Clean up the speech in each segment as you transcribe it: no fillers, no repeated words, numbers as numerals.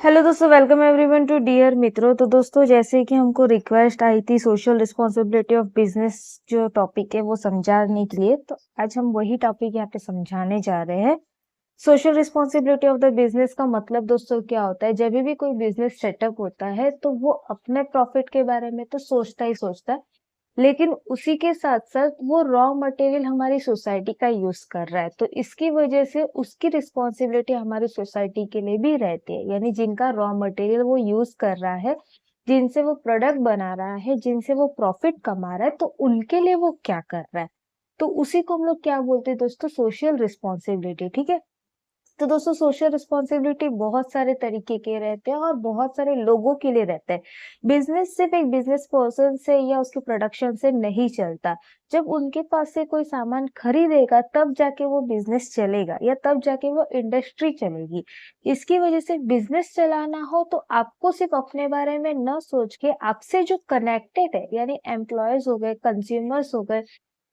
Hello दोस्तों, welcome everyone to dear मित्रों। तो दोस्तों, जैसे कि हमको रिक्वेस्ट आई थी सोशल रिस्पॉन्सिबिलिटी ऑफ बिजनेस जो टॉपिक है वो समझाने के लिए, तो आज हम वही टॉपिक यहाँ पे समझाने जा रहे हैं। Social responsibility of the business का मतलब दोस्तों क्या होता है? जब भी कोई बिजनेस सेटअप होता है तो वो अपने प्रॉफिट के बारे में तो सोचता ही सोचता है, लेकिन उसी के साथ साथ वो रॉ मटेरियल हमारी सोसाइटी का यूज कर रहा है, तो इसकी वजह से उसकी रिस्पॉन्सिबिलिटी हमारी सोसाइटी के लिए भी रहती है। यानी जिनका रॉ मटेरियल वो यूज कर रहा है, जिनसे वो प्रोडक्ट बना रहा है, जिनसे वो प्रॉफिट कमा रहा है, तो उनके लिए वो क्या कर रहा है, तो उसी को हम लोग क्या बोलते हैं दोस्तों? Social responsibility. ठीक है। तो दोस्तों, सोशल रिस्पॉन्सिबिलिटी बहुत सारे तरीके के रहते हैं और बहुत सारे लोगों के लिए रहते हैं। बिजनेस सिर्फ एक बिजनेस पर्सन से या उसके प्रोडक्शन से नहीं चलता। जब उनके पास से कोई सामान खरीदेगा तब जाके वो बिजनेस चलेगा, या तब जाके वो इंडस्ट्री चलेगी। इसकी वजह से बिजनेस चलाना हो तो आपको सिर्फ अपने बारे में न सोच के आपसे जो कनेक्टेड है, यानी एम्प्लॉयज हो गए, कंज्यूमर्स हो गए,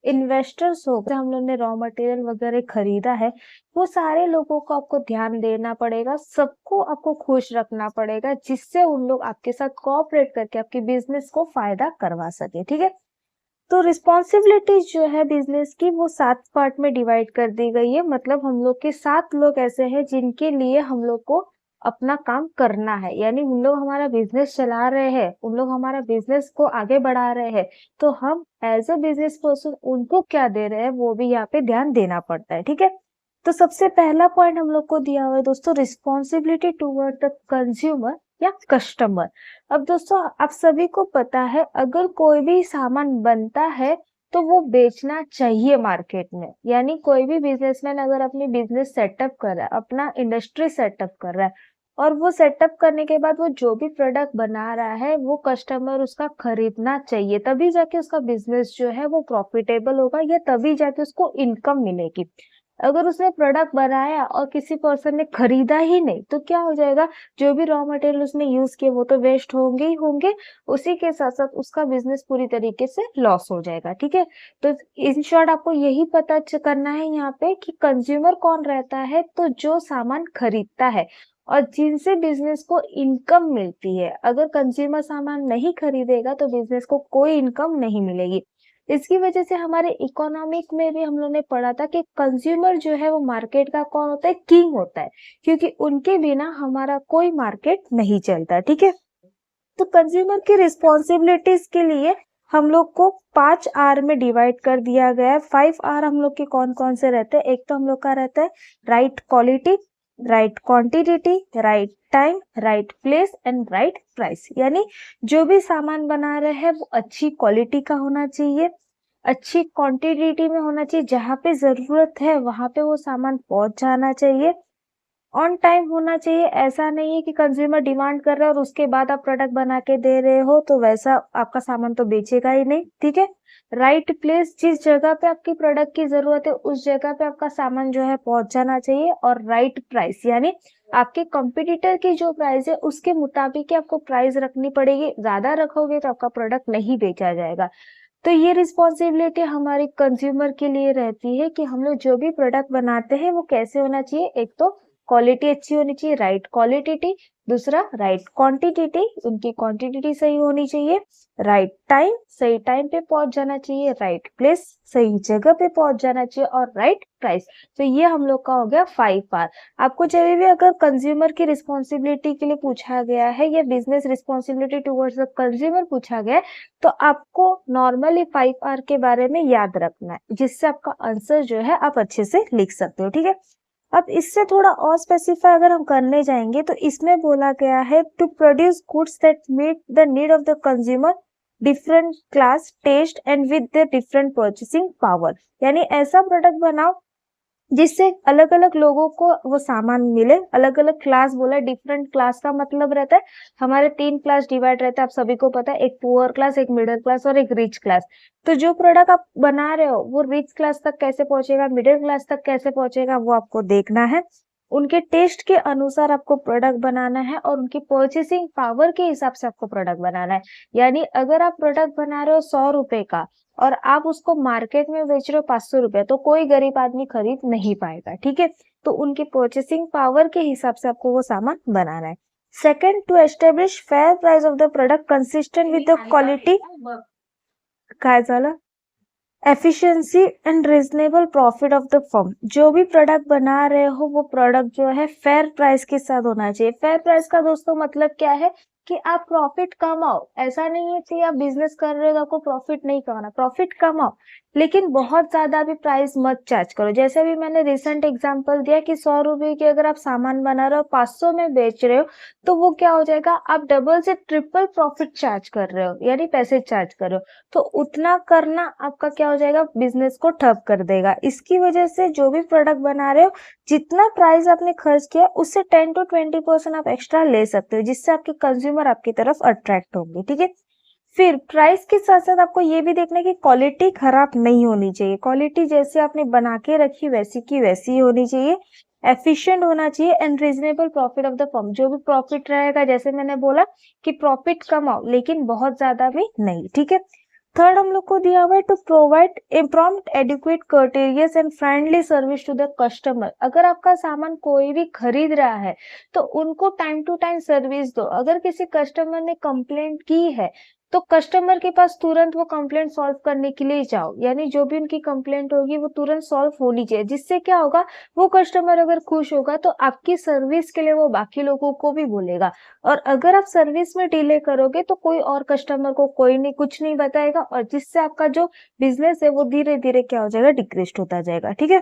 इन्वेस्टर्स हो गए, हम लोग ने रॉ मटेरियल वगैरह खरीदा है, वो सारे लोगों को आपको ध्यान देना पड़ेगा, सबको आपको खुश रखना पड़ेगा, जिससे उन लोग आपके साथ कोऑपरेट करके आपके बिजनेस को फायदा करवा सके। ठीक है। तो रिस्पॉन्सिबिलिटी जो है बिजनेस की वो 7 पार्ट में डिवाइड कर दी गई है। मतलब हम लोग के 7 लोग ऐसे हैं जिनके लिए हम लोग को अपना काम करना है, यानी उन लोग हमारा बिजनेस चला रहे हैं, उन लोग हमारा बिजनेस को आगे बढ़ा रहे हैं, तो हम एज अ बिजनेस पर्सन उनको क्या दे रहे हैं वो भी यहाँ पे ध्यान देना पड़ता है। ठीक है। तो सबसे पहला पॉइंट हम लोग को दिया हुआ है दोस्तों, रिस्पॉन्सिबिलिटी टूवर्ड द कंज्यूमर या कस्टमर। अब दोस्तों, आप सभी को पता है, अगर कोई भी सामान बनता है तो वो बेचना चाहिए मार्केट में। यानी कोई भी बिजनेसमैन अगर अपनी बिजनेस सेटअप कर रहा है, अपना इंडस्ट्री सेटअप कर रहा है, और वो सेटअप करने के बाद वो जो भी प्रोडक्ट बना रहा है वो कस्टमर उसका खरीदना चाहिए, तभी जाके उसका बिजनेस जो है वो प्रॉफिटेबल होगा, या तभी जाके उसको इनकम मिलेगी। अगर उसने प्रोडक्ट बनाया और किसी पर्सन ने खरीदा ही नहीं तो क्या हो जाएगा? जो भी रॉ मटेरियल उसने यूज किए वो तो वेस्ट होंगे ही होंगे, उसी के साथ साथ उसका बिजनेस पूरी तरीके से लॉस हो जाएगा। ठीक है। तो इन शॉर्ट आपको यही पता करना है यहाँ पे कि कंज्यूमर कौन रहता है, तो जो सामान खरीदता है और जिनसे बिजनेस को इनकम मिलती है। अगर कंज्यूमर सामान नहीं खरीदेगा तो बिजनेस को कोई इनकम नहीं मिलेगी। इसकी वजह से हमारे इकोनॉमिक में भी हम लोग ने पढ़ा था कि कंज्यूमर जो है वो मार्केट का कौन होता है? किंग होता है, क्योंकि उनके बिना हमारा कोई मार्केट नहीं चलता। ठीक है। तो कंज्यूमर की रिस्पॉन्सिबिलिटीज के लिए हम लोग को 5 आर में डिवाइड कर दिया गया है। 5 आर हम लोग के कौन कौन से रहते हैं? एक तो हम लोग का रहता है right quality, right quantity, right time, right place and right price. यानी जो भी सामान बना रहे हैं वो अच्छी क्वालिटी का होना चाहिए, अच्छी क्वांटिटी में होना चाहिए, जहाँ पे जरूरत है वहां पे वो सामान पहुंच जाना चाहिए, ऑन टाइम होना चाहिए। ऐसा नहीं है कि कंज्यूमर डिमांड कर रहा है और उसके बाद आप प्रोडक्ट बना के दे रहे हो, तो वैसा आपका सामान तो बेचेगा ही नहीं। ठीक है। राइट प्लेस, जिस जगह पे आपकी प्रोडक्ट की जरूरत है उस जगह पे आपका सामान जो है पहुंच जाना चाहिए। और राइट प्राइस, यानी आपके कंपटीटर की जो प्राइस है उसके मुताबिक ही आपको प्राइस रखनी पड़ेगी। ज्यादा रखोगे तो आपका प्रोडक्ट नहीं बेचा जाएगा। तो ये रिस्पॉन्सिबिलिटी हमारी कंज्यूमर के लिए रहती है कि हम लोग जो भी प्रोडक्ट बनाते हैं वो कैसे होना चाहिए। एक तो क्वालिटी अच्छी होनी चाहिए, राइट क्वालिटी। दूसरा राइट क्वांटिटी, उनकी क्वांटिटी सही होनी चाहिए। राइट टाइम, सही टाइम पे पहुंच जाना चाहिए। राइट प्लेस, सही जगह पे पहुंच जाना चाहिए। और राइट प्राइस। तो ये हम लोग का हो गया 5 आर। आपको जब भी अगर कंज्यूमर की रिस्पॉन्सिबिलिटी के लिए पूछा गया है या business responsibility towards the consumer पूछा गया है, तो आपको नॉर्मली 5 आर के बारे में याद रखना है, जिससे आपका आंसर जो है आप अच्छे से लिख सकते हो। ठीक है। अब इससे थोड़ा और स्पेसिफाई अगर हम करने जाएंगे तो इसमें बोला गया है to produce goods that meet the need of the consumer, different class, taste and with the different purchasing power. यानी ऐसा प्रोडक्ट बनाओ जिससे अलग अलग लोगों को वो सामान मिले। अलग अलग क्लास बोला, डिफरेंट क्लास का मतलब रहता है हमारे 3 क्लास डिवाइड रहता है, आप सभी को पता है, एक पुअर क्लास, एक मिडिल क्लास और एक रिच क्लास। तो जो प्रोडक्ट आप बना रहे हो वो रिच क्लास तक कैसे पहुंचेगा, मिडिल क्लास तक कैसे पहुंचेगा, वो आपको देखना है। उनके टेस्ट के अनुसार आपको प्रोडक्ट बनाना है और उनकी परचेसिंग पावर के हिसाब से आपको प्रोडक्ट बनाना है। यानी अगर आप प्रोडक्ट बना रहे हो 100 रुपए का और आप उसको मार्केट में बेच रहे हो 500 रुपए, तो कोई गरीब आदमी खरीद नहीं पाएगा। ठीक है। तो उनकी परचेसिंग पावर के हिसाब से आपको वो सामान बनाना है। Second, to establish fair price of the product consistent with the quality, काय झालं, efficiency and reasonable profit of the firm. जो भी प्रोडक्ट बना रहे हो वो प्रोडक्ट जो है फेयर प्राइस के साथ होना चाहिए। फेयर प्राइस का दोस्तों मतलब क्या है कि आप प्रॉफिट कमाओ, ऐसा नहीं है कि आप बिजनेस कर रहे हो तो आपको प्रॉफिट नहीं कमाना, प्रॉफिट कमाओ लेकिन बहुत ज्यादा भी प्राइस मत चार्ज करो। जैसे अभी मैंने रिसेंट एग्जांपल दिया कि 100 रुपए की अगर आप सामान बना रहे हो 500 में बेच रहे हो तो वो क्या हो जाएगा, आप डबल से ट्रिपल प्रॉफिट चार्ज कर रहे हो, यानी पैसे चार्ज कर रहे हो। तो उतना करना आपका क्या हो जाएगा, बिजनेस को ठप कर देगा। इसकी वजह से जो भी प्रोडक्ट बना रहे हो, जितना प्राइस आपने खर्च किया उससे 10 to 20% आप एक्स्ट्रा ले सकते हो, जिससे आपके कंज्यूमर आपकी तरफ अट्रैक्ट होंगे। ठीक है, फिर प्राइस के साथ साथ आपको ये भी देखना है कि क्वालिटी खराब नहीं होनी चाहिए। क्वालिटी जैसे आपने बना के रखी वैसी की वैसी होनी चाहिए, एफिशिएंट होना चाहिए and reasonable profit of the firm. जो भी प्रॉफिट रहेगा, जैसे मैंने बोला कि प्रॉफिट कमाओ लेकिन बहुत ज्यादा भी नहीं। ठीक है, थर्ड हम लोग को दिया हुआ है to provide a prompt adequate courteous and friendly service to the customer. अगर आपका सामान कोई भी खरीद रहा है तो उनको टाइम टू टाइम सर्विस दो। अगर किसी कस्टमर ने कंप्लेंट की है तो कस्टमर के पास तुरंत वो कंप्लेंट सॉल्व करने के लिए जाओ, यानी जो भी उनकी कंप्लेंट होगी वो तुरंत सॉल्व होनी चाहिए। जिससे क्या होगा, वो कस्टमर अगर खुश होगा तो आपकी सर्विस के लिए वो बाकी लोगों को भी बोलेगा। और अगर आप सर्विस में डिले करोगे तो कोई और कस्टमर को कोई नहीं कुछ नहीं बताएगा, और जिससे आपका जो बिजनेस है वो धीरे धीरे क्या हो जाएगा, डिक्रीज होता जाएगा। ठीक है,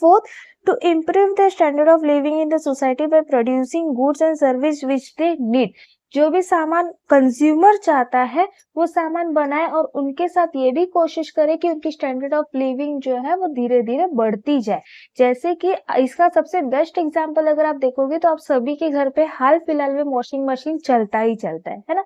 fourth, to improve the standard of living in the society by producing goods and service which they need. जो भी सामान कंज्यूमर चाहता है वो सामान बनाए, और उनके साथ ये भी कोशिश करे कि उनकी स्टैंडर्ड ऑफ लिविंग जो है वो धीरे धीरे बढ़ती जाए। जैसे कि इसका सबसे बेस्ट एग्जांपल अगर आप देखोगे तो आप सभी के घर पे हाल फिलहाल में वॉशिंग मशीन चलता ही चलता है ना।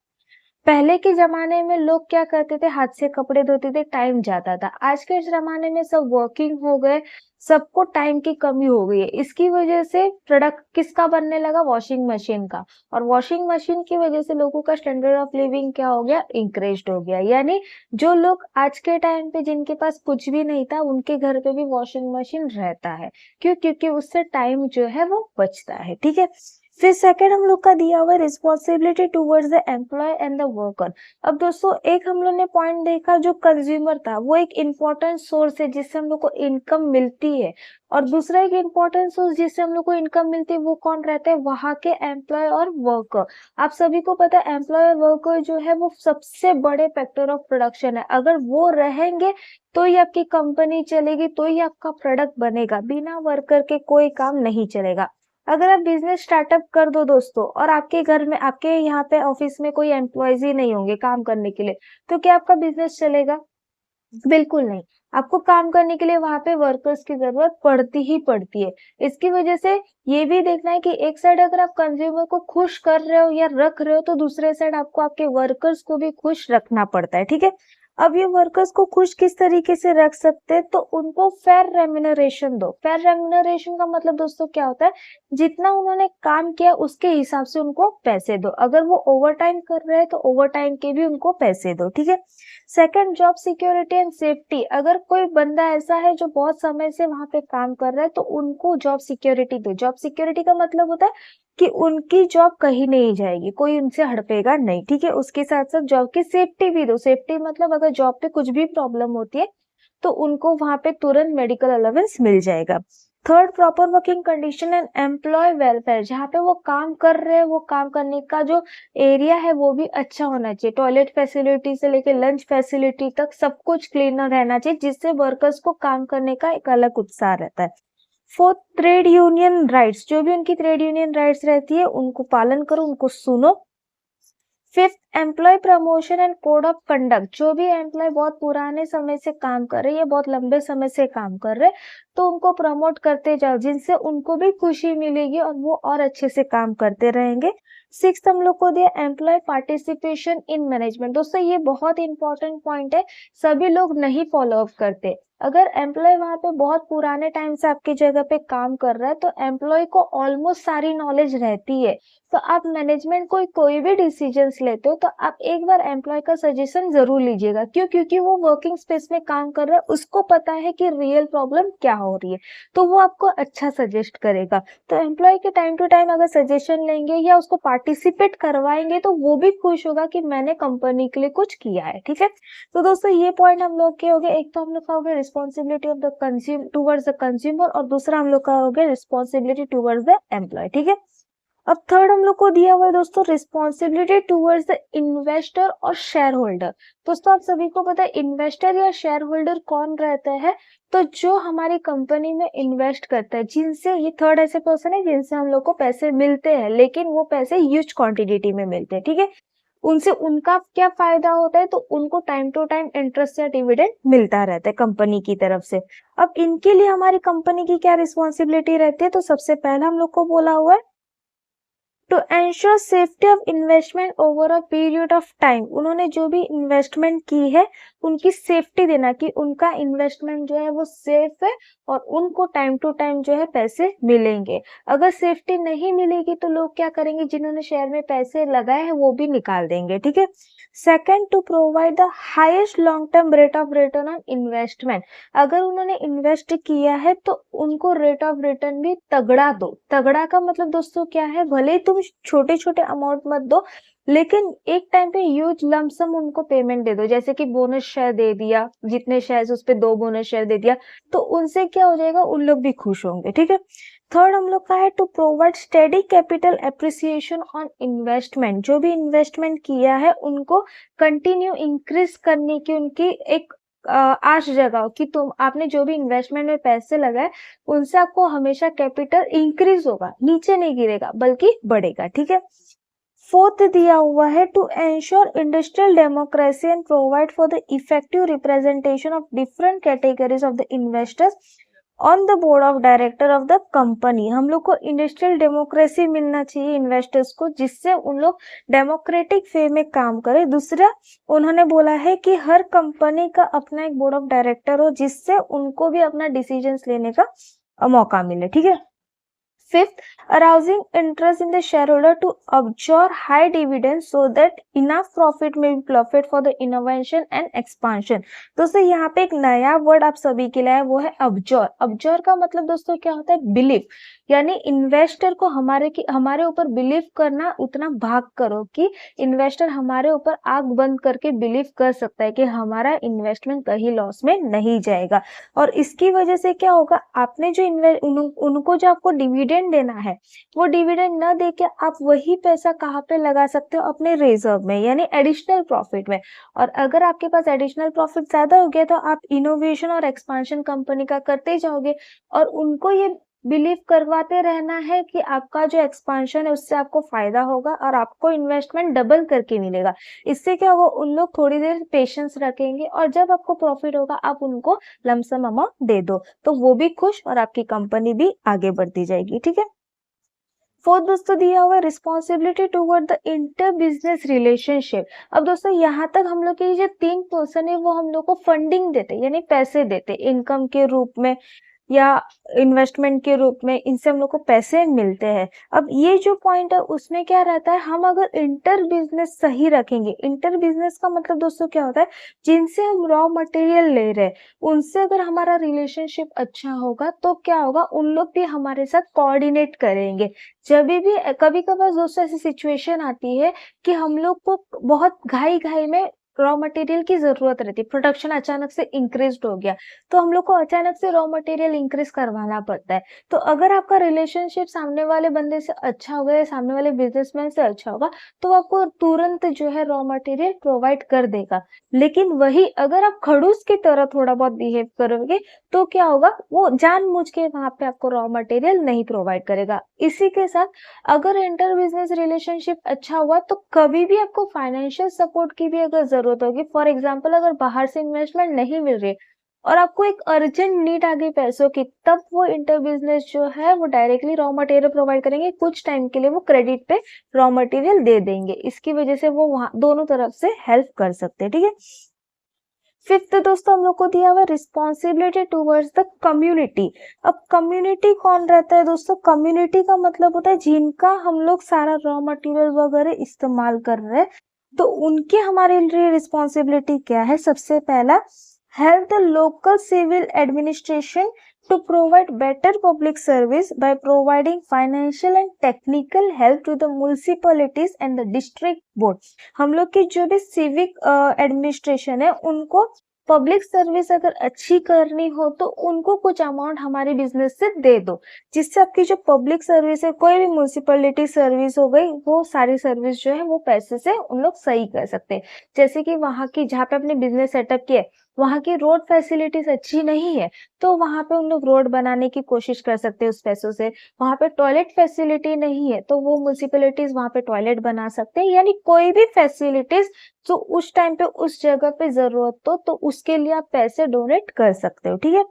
पहले के जमाने में लोग क्या करते थे, हाथ से कपड़े धोते थे, टाइम जाता था। आज के जमाने में सब वर्किंग हो गए, सबको टाइम की कमी हो गई है। इसकी वजह से प्रोडक्ट किसका बनने लगा, वॉशिंग मशीन का। और वॉशिंग मशीन की वजह से लोगों का स्टैंडर्ड ऑफ लिविंग क्या हो गया, इंक्रीज हो गया। यानी जो लोग आज के टाइम पे जिनके पास कुछ भी नहीं था उनके घर पे भी वॉशिंग मशीन रहता है। क्यों, क्योंकि उससे टाइम जो है वो बचता है। ठीक है, फिर सेकंड हम लोग का दिया हुआ है responsibility towards the employ and the worker. अब दोस्तों एक हम लोग ने पॉइंट देखा, जो कंज्यूमर था वो एक इम्पोर्टेंट सोर्स है जिससे हम लोग को इनकम मिलती है, और दूसरा एक इम्पोर्टेंट सोर्स जिससे हम लोग को इनकम मिलती है वो कौन रहते हैं, वहां के एम्प्लॉय और वर्कर। आप सभी को पता है एम्प्लॉय और वर्कर जो है वो सबसे बड़े फैक्टर ऑफ प्रोडक्शन है। अगर वो रहेंगे तो ही आपकी कंपनी चलेगी, तो ही आपका प्रोडक्ट बनेगा। बिना वर्कर के कोई काम नहीं चलेगा। अगर आप बिजनेस स्टार्टअप कर दो दोस्तों, और आपके घर में, आपके यहाँ पे ऑफिस में कोई एम्प्लॉयज ही नहीं होंगे काम करने के लिए, तो क्या आपका बिजनेस चलेगा? बिल्कुल नहीं। आपको काम करने के लिए वहां पे वर्कर्स की जरूरत पड़ती ही पड़ती है। इसकी वजह से ये भी देखना है कि एक साइड अगर आप कंज्यूमर को खुश कर रहे हो या रख रहे हो, तो दूसरे साइड आपको आपके वर्कर्स को भी खुश रखना पड़ता है। ठीक है, अब ये वर्कर्स को खुश किस तरीके से रख सकते हैं, तो उनको फेयर रेम्यूनरेशन दो। फेयर रेम्यूनरेशन का मतलब दोस्तों क्या होता है, जितना उन्होंने काम किया उसके हिसाब से उनको पैसे दो। अगर वो ओवर टाइम कर रहे हैं तो ओवर टाइम के भी उनको पैसे दो। ठीक है, second, job security and safety. अगर कोई बंदा ऐसा है जो बहुत समय से वहां पे काम कर रहा है तो उनको जॉब सिक्योरिटी दो। जॉब सिक्योरिटी का मतलब होता है कि उनकी जॉब कहीं नहीं जाएगी, कोई उनसे हड़पेगा नहीं। ठीक है, उसके साथ साथ जॉब की सेफ्टी भी दो। सेफ्टी मतलब अगर जॉब पे कुछ भी प्रॉब्लम होती है तो उनको वहां पे तुरंत मेडिकल अलाउंस मिल जाएगा। Third, proper working condition and employ welfare. जहाँ पे वो काम कर रहे हैं वो काम करने का जो एरिया है वो भी अच्छा होना चाहिए। टॉयलेट फैसिलिटी से लेके लंच फैसिलिटी तक सब कुछ क्लीनर रहना चाहिए, जिससे वर्कर्स को काम करने का एक अलग उत्साह रहता है। Fourth, trade union rights. जो भी उनकी ट्रेड यूनियन राइट्स रहती है उनको पालन करो, उनको सुनो। Fifth, employ promotion and code of conduct. जो भी एम्प्लॉय बहुत पुराने समय से काम कर रहे हैं या बहुत लंबे समय से काम कर रहे हैं तो उनको प्रमोट करते जाओ, जिनसे उनको भी खुशी मिलेगी और वो और अच्छे से काम करते रहेंगे। सिक्स हम लोग को दिया एम्प्लॉय पार्टिसिपेशन इन मैनेजमेंट। दोस्तों ये बहुत इंपॉर्टेंट पॉइंट है, सभी लोग नहीं फॉलो अप करते। अगर एम्प्लॉय वहां पे बहुत पुराने टाइम से आपकी जगह पे काम कर रहा है तो एम्प्लॉय को ऑलमोस्ट सारी नॉलेज रहती है। तो आप मैनेजमेंट कोई भी डिसीजंस लेते हो तो आप एक बार एम्प्लॉय का सजेशन जरूर लीजिएगा। क्यों? क्योंकि वो वर्किंग स्पेस में काम कर रहा है, उसको पता है कि रियल प्रॉब्लम क्या हो रही है, तो वो आपको अच्छा सजेस्ट करेगा। तो एम्प्लॉय के टाइम टू टाइम अगर सजेशन लेंगे या उसको पार्टिसिपेट करवाएंगे तो वो भी खुश होगा कि मैंने कंपनी के लिए कुछ किया है। ठीक है, तो दोस्तों ये पॉइंट हम लोग के हो गए। एक तो हम लोग का हो गया responsibility of the consume towards the consumer, और दूसरा हम लोग का हो गया रिस्पॉन्सिबिलिटी टूवर्ड्स द एम्प्लॉय। ठीक है, अब थर्ड हम लोग को दिया हुआ है दोस्तों रिस्पॉन्सिबिलिटी टूवर्ड्स द इन्वेस्टर और शेयर होल्डर। दोस्तों आप सभी को पता है इन्वेस्टर या शेयर होल्डर कौन रहता है? तो जो हमारी कंपनी में इन्वेस्ट करता है, जिनसे ये थर्ड ऐसे पर्सन है जिनसे हम लोग को पैसे मिलते हैं, लेकिन वो पैसे ह्यूज क्वांटिटी में मिलते हैं। ठीक है, उनसे उनका क्या फायदा होता है? तो उनको टाइम टू टाइम इंटरेस्ट या डिविडेंड मिलता रहता है कंपनी की तरफ से। अब इनके लिए हमारी कंपनी की क्या रिस्पॉन्सिबिलिटी रहती है? तो सबसे पहला हम लोग को बोला हुआ है to ensure safety of investment over a period of time. उन्होंने जो भी इन्वेस्टमेंट की है उनकी सेफ्टी देना कि उनका इन्वेस्टमेंट जो है वो सेफ है और उनको टाइम टू टाइम जो है पैसे मिलेंगे। अगर सेफ्टी नहीं मिलेगी तो लोग क्या करेंगे? जिन्होंने शेयर में पैसे लगाए हैं वो भी निकाल देंगे। ठीक है, second to provide the highest long term rate of return on investment. अगर उन्होंने इन्वेस्ट किया है तो उनको रेट ऑफ रिटर्न भी तगड़ा दो। तगड़ा का मतलब दोस्तों क्या है? भले ही तुम छोटे छोटे अमाउंट मत दो, लेकिन एक टाइम पे ह्यूज लमसम उनको पेमेंट दे दो। जैसे कि बोनस शेयर दे दिया, जितने शेयर उस पे 2 बोनस शेयर दे दिया, तो उनसे क्या हो जाएगा? उन लोग भी खुश होंगे। ठीक है, थर्ड हम लोग का है to provide steady capital appreciation on investment. जो भी इन्वेस्टमेंट किया है उनको कंटिन्यू इंक्रीज करने की उनकी एक आश जगाओ कि तुम आपने जो भी इन्वेस्टमेंट में पैसे लगाए उनसे आपको हमेशा कैपिटल इंक्रीज होगा, नीचे नहीं गिरेगा बल्कि बढ़ेगा। ठीक है, फोर्थ दिया हुआ है to ensure industrial democracy and provide for the effective representation of different categories of the investors on the board of director of the company. हम लोग को इंडस्ट्रियल डेमोक्रेसी मिलना चाहिए इन्वेस्टर्स को, जिससे उन लोग डेमोक्रेटिक वे में काम करें। दूसरा उन्होंने बोला है कि हर कंपनी का अपना एक बोर्ड ऑफ डायरेक्टर हो, जिससे उनको भी अपना डिसीजंस लेने का मौका मिले। ठीक है, fifth, arousing interest in the shareholder to absorb high dividends so that enough profit may be profit for the innovation and expansion। दोस्तों यहाँ पे एक नया वर्ड आप सभी के लिए है, वो है अब्जॉर। अब्जॉर का मतलब दोस्तों क्या होता है? बिलीव, यानी इन्वेस्टर को हमारे ऊपर बिलीव करना, उतना भाग करो कि इन्वेस्टर हमारे ऊपर आंख बंद करके बिलीव कर सकता है कि हमारा इन्वेस्टमेंट कहीं लॉस में नहीं जाएगा। और इसकी वजह से क्या होगा? आपने जो उनको जो आपको डिविडेंड देना है, वो डिविडेंड न देके आप वही पैसा कहाँ पे लगा सकते हो? अपने रिजर्व में, यानी एडिशनल प्रॉफिट में। और अगर आपके पास एडिशनल प्रॉफिट ज्यादा हो गया तो आप इनोवेशन और एक्सपांशन कंपनी का करते जाओगे और उनको ये बिलीव करवाते रहना है कि आपका जो एक्सपांशन है उससे आपको फायदा होगा और आपको इन्वेस्टमेंट डबल करके मिलेगा। इससे क्या होगा? उन लोग थोड़ी देर पेशेंस रखेंगे और जब आपको प्रॉफिट होगा आप उनको लमसम अमाउंट दे दो, तो वो भी खुश और आपकी कंपनी भी आगे बढ़ती जाएगी। ठीक है, फोर्थ दोस्तों दिया हुआ है responsibility toward the inter business relationship. अब दोस्तों यहाँ तक हम लोग के जो 3 पर्सन है वो हम लोग को फंडिंग देते, यानी पैसे देते इनकम के रूप में या इन्वेस्टमेंट के रूप में, इनसे हम लोग को पैसे मिलते हैं। अब ये जो पॉइंट है उसमें क्या रहता है? हम अगर इंटर बिजनेस सही रखेंगे, इंटर बिजनेस का मतलब दोस्तों क्या होता है? जिनसे हम रॉ मटेरियल ले रहे हैं उनसे अगर हमारा रिलेशनशिप अच्छा होगा तो क्या होगा? उन लोग भी हमारे साथ कोऑर्डिनेट करेंगे। जब भी कभी कभार दोस्तों ऐसी सिचुएशन आती है कि हम लोग को बहुत घाई घाई में रॉ मटेरियल की जरूरत रहती है, प्रोडक्शन अचानक से इंक्रीज हो गया तो हम लोग को अचानक से रॉ मटेरियल इंक्रीज करवाना पड़ता है। तो अगर आपका रिलेशनशिप सामने वाले बंदे से अच्छा होगा या सामने वाले बिजनेसमैन से अच्छा होगा तो आपको तुरंत जो है रॉ मटेरियल प्रोवाइड कर देगा। लेकिन वही अगर आप खड़ूस की तरह थोड़ा बहुत बिहेव करोगे तो क्या होगा? वो जानबूझ के वहां पे आपको रॉ मटेरियल नहीं प्रोवाइड करेगा। इसी के साथ अगर इंटर बिजनेस रिलेशनशिप अच्छा हुआ तो कभी भी आपको फाइनेंशियल सपोर्ट की भी अगर जरूरत होगी, फॉर एग्जाम्पल अगर बाहर से इन्वेस्टमेंट नहीं मिल रही और आपको एक अर्जेंट नीड आ गई पैसों की, तब वो इंटर बिजनेस जो है वो डायरेक्टली रॉ मटेरियल प्रोवाइड करेंगे। कुछ टाइम के लिए वो क्रेडिट पे रॉ मटेरियल दे देंगे। इसकी वजह से वो वहां दोनों तरफ से हेल्प कर सकते हैं। ठीक है, फिफ्थ दोस्तों हम लोग को दिया हुआ रिस्पॉन्सिबिलिटी टूवर्ड्स द कम्युनिटी। अब कम्युनिटी कौन रहता है दोस्तों? कम्युनिटी का मतलब होता है जिनका हम लोग सारा रॉ मटेरियल वगैरह इस्तेमाल कर रहे हैं, तो उनके हमारे लिए रिस्पॉन्सिबिलिटी क्या है? सबसे पहला, help the local civil administration to provide better public service by providing financial and technical help to the municipalities and the district board। हम लोग की जो भी सिविक एडमिनिस्ट्रेशन है उनको पब्लिक सर्विस अगर अच्छी करनी हो तो उनको कुछ अमाउंट हमारे बिजनेस से दे दो, जिससे आपकी जो पब्लिक सर्विस है, कोई भी म्यूनिसिपैलिटी सर्विस हो गई, वो सारी सर्विस जो है वो पैसे से उन लोग सही कर सकते हैं। जैसे कि वहां की जहाँ पे अपने बिजनेस सेटअप किया है वहां की रोड फैसिलिटीज अच्छी नहीं है, तो वहां पे उन लोग रोड बनाने की कोशिश कर सकते हैं उस पैसों से। वहां पे टॉयलेट फैसिलिटी नहीं है तो वो म्यूनिसिपैलिटीज वहां पे टॉयलेट बना सकते हैं, यानी कोई भी फैसिलिटीज जो उस टाइम पे उस जगह पे जरूरत हो तो उसके लिए आप पैसे डोनेट कर सकते हो, ठीक है।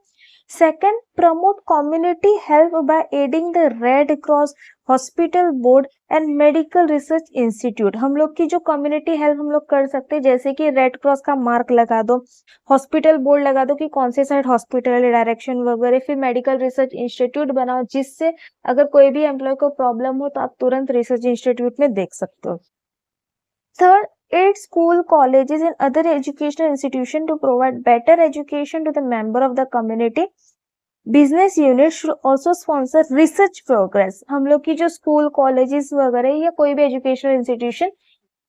Second, promote community help by adding the red cross, hospital board and medical research institute. हम लोग की जो कम्युनिटी हेल्प हम लोग कर सकते हैं, जैसे कि रेड क्रॉस का मार्क लगा दो, हॉस्पिटल बोर्ड लगा दो कि कौन से साइड हॉस्पिटल है, डायरेक्शन वगैरह, फिर मेडिकल रिसर्च इंस्टीट्यूट बनाओ जिससे अगर कोई भी एम्प्लॉय को प्रॉब्लम हो तो आप तुरंत रिसर्च इंस्टीट्यूट में देख सकते हो। Third, aid school, colleges and other educational institution to provide better education to the member of the community। Business unit should also sponsor research progress. हम लोग की जो स्कूल कॉलेजेस वगैरह या कोई भी educational institution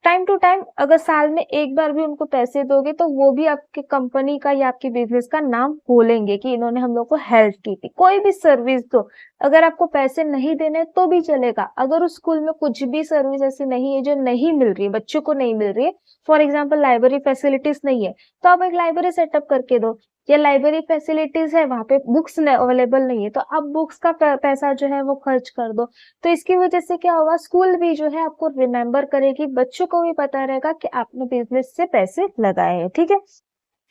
time to time अगर साल में एक बार भी उनको पैसे दोगे तो वो भी आपके कंपनी का या आपके बिजनेस का नाम बोलेंगे कि इन्होंने हम लोग को हेल्प की थी। कोई भी सर्विस दो, अगर आपको पैसे नहीं देने तो भी चलेगा। अगर उस स्कूल में कुछ भी सर्विस ऐसी नहीं है जो नहीं मिल रही है, बच्चों को नहीं मिल रही है, फॉर एग्जाम्पल लाइब्रेरी फैसिलिटीज नहीं है, तो आप एक लाइब्रेरी सेटअप करके दो। या लाइब्रेरी फैसिलिटीज है, वहां पे बुक्स अवेलेबल नहीं है, तो आप बुक्स का पैसा जो है वो खर्च कर दो। तो इसकी वजह से क्या होगा, स्कूल भी जो है आपको रिमेम्बर करेगी, बच्चों को भी पता रहेगा कि आपने बिजनेस से पैसे लगाए हैं, ठीक है।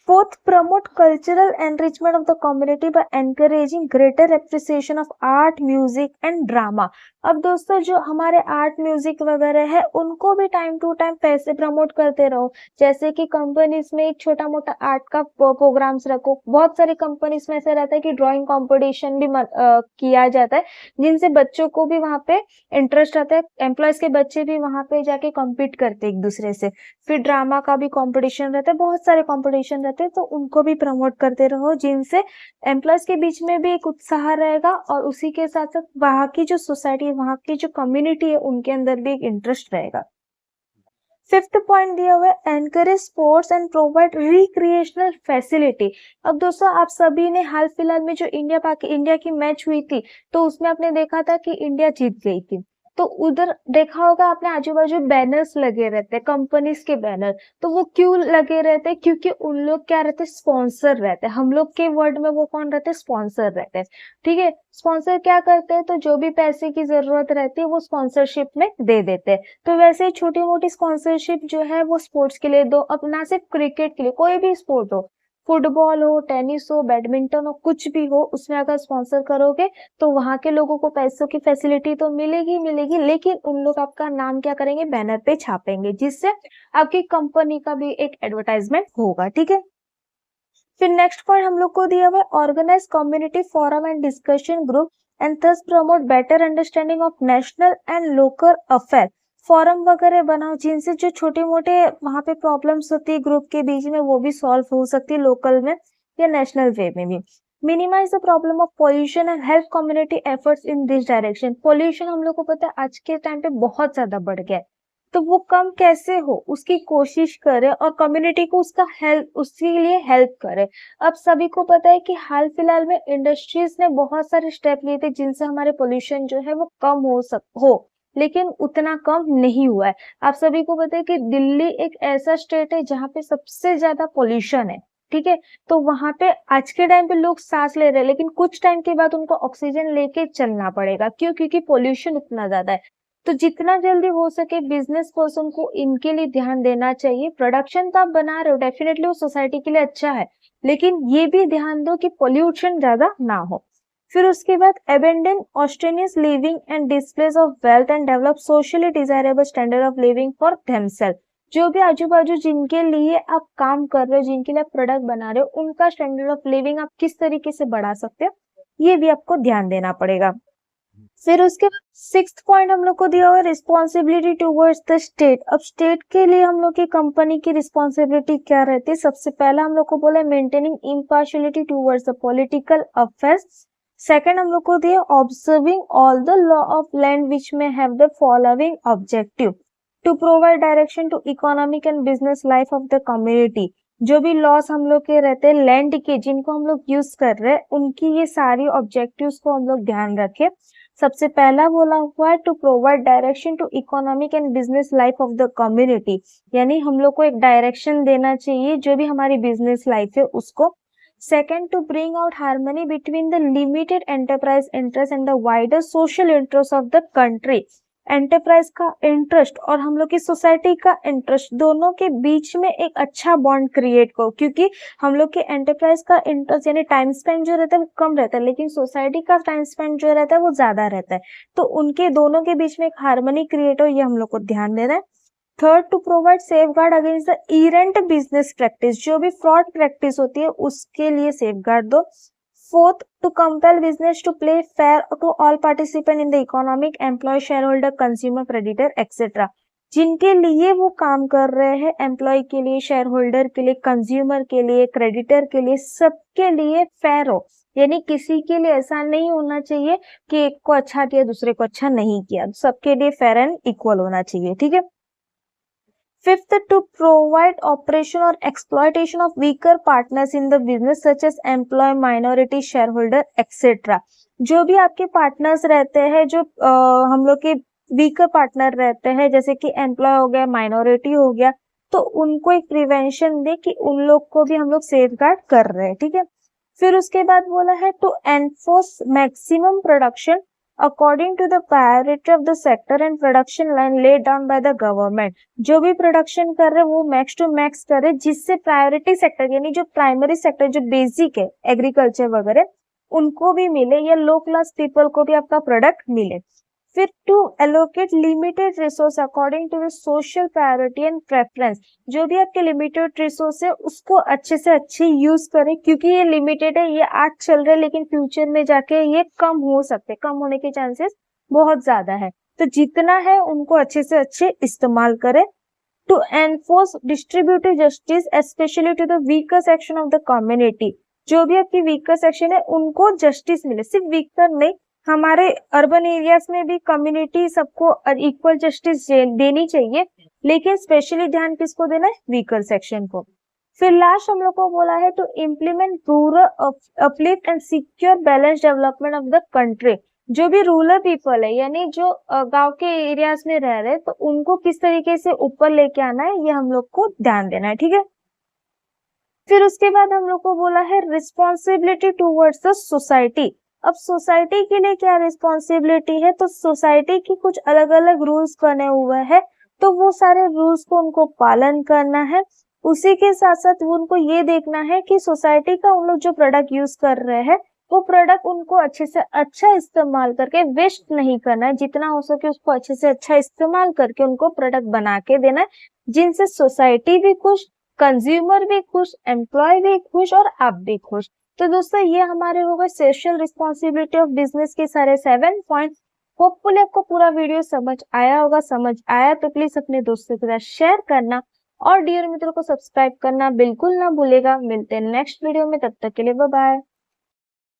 Fourth, promote cultural enrichment of the community bye encouraging greater appreciation of art, music and drama. अब दोस्तों जो हमारे आर्ट म्यूजिक वगैरह है उनको भी टाइम टू टाइम पैसे प्रमोट करते रहो। जैसे कि कंपनीज में एक छोटा मोटा आर्ट का प्रोग्राम्स रखो। बहुत सारी कंपनीज में ऐसा रहता है कि ड्राइंग कंपटीशन भी किया जाता है, जिनसे बच्चों को भी वहां पे इंटरेस्ट आता है, एम्प्लॉयज के बच्चे भी वहां पे जाके कम्पीट करते हैं एक दूसरे से। फिर ड्रामा का भी कंपटीशन रहता है, बहुत सारे कंपटीशन रहते हैं, तो उनको भी प्रमोट करते रहो, जिनसे एम्प्लॉयज के बीच में भी एक उत्साह रहेगा और उसी के साथ साथ वहां की जो सोसाइटी है, वहां की जो कम्युनिटी है, उनके अंदर भी एक इंटरेस्ट रहेगा। फिफ्थ पॉइंट दिया हुआ है, encourage sports and provide recreational facility. अब दोस्तों आप सभी ने हाल फिलहाल में जो इंडिया की मैच हुई थी, तो उसमें आपने देखा था कि इंडिया जीत गई थी, तो उधर देखा होगा आपने आजू बाजू बैनर्स लगे रहते हैं, कंपनीज के बैनर। तो वो क्यों लगे रहते हैं? क्योंकि उन लोग क्या रहते हैं, स्पॉन्सर रहते हैं। हम लोग के वर्ड में वो कौन रहते हैं, स्पॉन्सर रहते हैं, ठीक है। स्पॉन्सर क्या करते हैं, तो जो भी पैसे की जरूरत रहती है वो स्पॉन्सरशिप में दे देते हैं। तो वैसे ही छोटी मोटी स्पॉन्सरशिप जो है वो स्पोर्ट्स के लिए दो। अब ना सिर्फ क्रिकेट के लिए, कोई भी स्पोर्ट हो, फुटबॉल हो, टेनिस हो, बैडमिंटन हो, कुछ भी हो, उसमें अगर स्पॉन्सर करोगे तो वहां के लोगों को पैसों की फैसिलिटी तो मिलेगी मिलेगी, लेकिन उन लोग आपका नाम क्या करेंगे, बैनर पे छापेंगे, जिससे आपकी कंपनी का भी एक एडवर्टाइजमेंट होगा, ठीक है। फिर नेक्स्ट पॉइंट हम लोग को दिया हुआ है, organise community forum and discussion group and thus promote better understanding of national and local affair. Forum वगैरह बनाओ जिनसे जो छोटे मोटे वहां पे प्रॉब्लम्स होती है ग्रुप के बीच में वो भी सॉल्व हो सकती है, लोकल में या नेशनल वे में भी। Minimise the problem of pollution and help community efforts in this direction. Pollution हम लोग को पता है आज के टाइम पे बहुत ज्यादा बढ़ गया है, तो वो कम कैसे हो उसकी कोशिश करे और कम्युनिटी को उसके लिए हेल्प करे। अब सभी को पता है कि हाल फिलहाल में इंडस्ट्रीज ने बहुत सारे स्टेप लिए थे जिनसे हमारे पोल्यूशन जो है वो कम हो, लेकिन उतना कम नहीं हुआ है। आप सभी को पता है कि दिल्ली एक ऐसा स्टेट है जहाँ पे सबसे ज्यादा पोल्यूशन है, ठीक है। तो वहां पे आज के टाइम पे लोग सांस ले रहे हैं, लेकिन कुछ टाइम के बाद उनको ऑक्सीजन लेके चलना पड़ेगा। क्यों? क्योंकि पोल्यूशन इतना ज्यादा है। तो जितना जल्दी हो सके बिजनेस पर्सन को इनके लिए ध्यान देना चाहिए। प्रोडक्शन तो आप बना रहे हो, डेफिनेटली वो सोसाइटी के लिए अच्छा है, लेकिन ये भी ध्यान दो कि पोल्यूशन ज्यादा ना हो। फिर उसके बाद abandon ostentatious living and displace of wealth and develop socially desirable standard of living for themselves. जो भी आजू बाजू जिनके लिए आप काम कर रहे हो, जिनके लिए आप प्रोडक्ट बना रहे हो, उनका स्टैंडर्ड ऑफ लिविंग आप किस तरीके से बढ़ा सकते हो, ये भी आपको ध्यान देना पड़ेगा। फिर उसके बाद सिक्स्थ पॉइंट हम लोग को दिया हुआ है रिस्पॉन्सिबिलिटी टूवर्ड्स द स्टेट। अब स्टेट के लिए हम लोग की कंपनी की रिस्पॉन्सिबिलिटी क्या रहती है? सबसे पहला हम लोग को बोला है maintaining impartiality towards the political affairs. Second हम लोग को दिया observing all the law of land which में have the following objective to provide direction to economic and business life of the community. जो भी लॉस हम लोग के रहते हैं लैंड के, जिनको हम लोग यूज कर रहे हैं, उनकी ये सारी ऑब्जेक्टिव्स को हम लोग ध्यान रखें। सबसे पहला बोला हुआ है to provide direction to economic and business life of the community, यानी हम लोग को एक डायरेक्शन देना चाहिए जो भी हमारी बिजनेस लाइफ है उसको। Second, to bring out harmony between the limited enterprise interest and the wider social interest of the country. Enterprise का इंटरेस्ट और हम लोग की सोसाइटी का इंटरेस्ट, दोनों के बीच में एक अच्छा बॉन्ड क्रिएट करो, क्योंकि हम लोग के एंटरप्राइज का इंटरेस्ट यानी टाइम स्पेंड जो रहता है वो कम रहता है, लेकिन सोसाइटी का टाइम स्पेंड जो रहता है वो ज्यादा रहता है। तो उनके दोनों के बीच में एक हार्मनी क्रिएट हो, ये हम लोग को ध्यान देना है। Third, to provide safeguard against the errant business practice, जो भी फ्रॉड प्रैक्टिस होती है उसके लिए सेफ गार्ड दो। Fourth, to compel business to play fair to all participant in the economic, employee, shareholder, consumer, creditor, etc. जिनके लिए वो काम कर रहे हैं, एम्प्लॉय के लिए, शेयर होल्डर के लिए, कंज्यूमर के लिए, क्रेडिटर के लिए, सबके लिए फेयर हो, यानी किसी के लिए ऐसा नहीं होना चाहिए कि एक को अच्छा किया दूसरे को अच्छा नहीं किया, सबके लिए फेयर एंड इक्वल होना चाहिए। ठीक है। Fifth, to provide operation or exploitation of weaker partners in the business such as employee, minority, shareholder, etc. जो भी आपके पार्टनर्स रहते हैं, जो हम लोग के वीकर पार्टनर रहते हैं, जैसे कि एम्प्लॉय हो गया, माइनॉरिटी हो गया, तो उनको एक प्रिवेंशन दे कि उन लोग को भी हम लोग सेफ गार्ड कर रहे हैं। ठीक है। फिर उसके बाद बोला है to enforce maximum production according to the priority of the sector and production line laid down by the government. जो भी प्रोडक्शन कर रहे हैं वो मैक्स टू मैक्स करे, जिससे प्रायोरिटी सेक्टर यानी जो प्राइमरी सेक्टर जो बेसिक है एग्रीकल्चर वगैरह उनको भी मिले, या लो क्लास पीपल को भी आपका प्रोडक्ट मिले। फिर to allocate limited resource according to the social priority and preference. जो भी आपके लिमिटेड रिसोर्स है उसको अच्छे से अच्छे यूज करें, क्योंकि ये लिमिटेड है, ये आज चल रहे हैं, लेकिन फ्यूचर में जाके ये कम हो सकते, कम होने के चांसेस बहुत ज्यादा है। तो जितना है उनको अच्छे से अच्छे इस्तेमाल करें। To enforce distributive justice specially to the weaker section of the community. जो भी आपकी वीकर सेक्शन है उनको जस्टिस मिले, सिर्फ वीकर नहीं, हमारे अर्बन एरियाज में भी कम्युनिटी सबको इक्वल जस्टिस देनी चाहिए, लेकिन स्पेशली ध्यान किसको देना है? वीकर सेक्शन को। फिर लास्ट हम लोग को बोला है to implement rural uplift and secure balance development of the country. जो भी रूरल पीपल है, यानी जो गांव के एरियाज में रह रहे हैं, तो उनको किस तरीके से ऊपर लेके आना है, ये हम लोग को ध्यान देना है। ठीक है। फिर उसके बाद हम लोग को बोला है रिस्पॉन्सिबिलिटी टूवर्ड्स द सोसाइटी। अब सोसाइटी के लिए क्या रिस्पॉन्सिबिलिटी है? तो सोसाइटी की कुछ अलग अलग रूल्स बने हुए हैं, तो वो सारे रूल्स को उनको पालन करना है। उसी के साथ साथ उनको ये देखना है कि सोसाइटी का उन लोग जो प्रोडक्ट यूज कर रहे हैं वो प्रोडक्ट उनको अच्छे से अच्छा इस्तेमाल करके वेस्ट नहीं करना है, जितना हो सके उसको अच्छे से अच्छा इस्तेमाल करके उनको प्रोडक्ट बना के देना है, जिनसे सोसाइटी भी खुश, कंज्यूमर भी खुश, एम्प्लॉय भी खुश और आप भी खुश। तो दोस्तों ये हमारे हो गए सोशल रिस्पॉन्सिबिलिटी ऑफ बिजनेस के सारे 7 पॉइंट। होपफुली आपको पूरा वीडियो समझ आया होगा। समझ आया तो प्लीज अपने दोस्तों के साथ शेयर करना और डियर मित्रों को सब्सक्राइब करना बिल्कुल ना भूलेगा। मिलते हैं नेक्स्ट वीडियो में, तब तक के लिए बाय बाय।